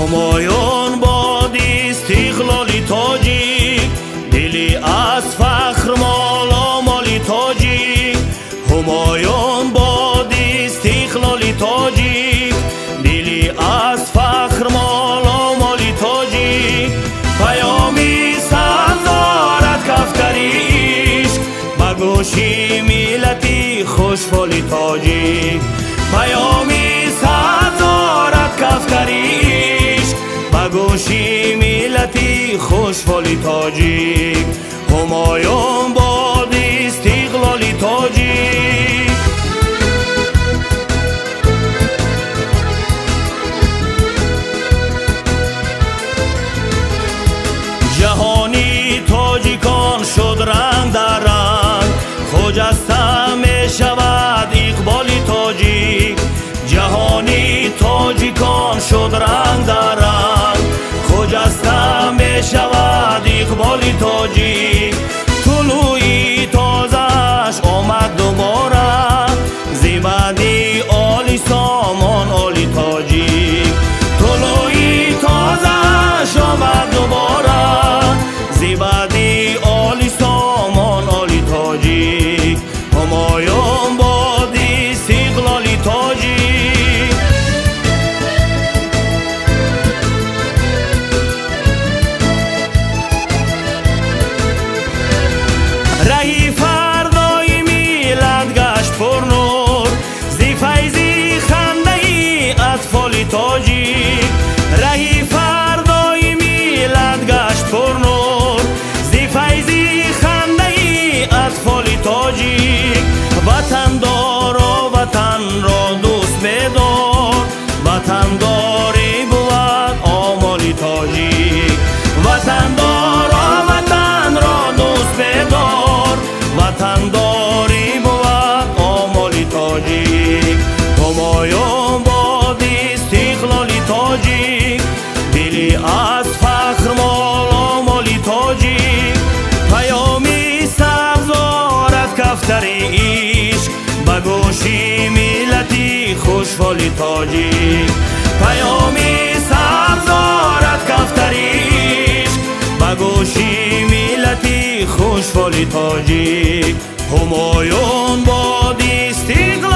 همایون باد استقلال تاجیک، دلی از فخر مالا مالی تاجیک. همایون باد استقلال تاجیک، دلی از فخر مالا مالی تاجیک. پیامی سازارد کفتریش، بگوشی ملتی خوشحالی تاجیک. پیامی سازارد کفتریش، بگوشی ملتی خوشحالی تاجیک. همایون باد استقلالی تاجیک. جهانی تاجیکان شد رنگ در رنگ، خجسته می شود اقبالی تاجیک. جهانی تاجیکان شد رنگ در رنگ، خجسته می شود اقبالی تاجیک. طلوعی تازش آمد دوباره، زیبایی عالی سامان عالی تاجیک. طلوعی تازش آمد دوباره، زیبایی عالی سامان عالی تاجیک. همایون باد استقلالی تاجیک. رهی فردای میلاد گشت پر نور، زی فیضی خنده ای اطفالی تاجیک. رهی فردای میلاد گشت پر نور، زی فیضی خنده ای اطفالی تاجیک. وطن دار و وطن را دوست بدار، وطن داری بود آمالی تاجیک. وطن دار و وطن را دوست بدار، وطن داری بود آمالی تاجیک. همایون باد استقلالی تاجیک، دلی از فخر مالا مالی تاجیک. پیامی سبزارد کفتر عشق، بگوشی ملتی خوشحالی تاجیک. پیامی سبزارد کفتر عشق، بگوشی ملتی خوشحالی تاجیک. همایون باد استقلال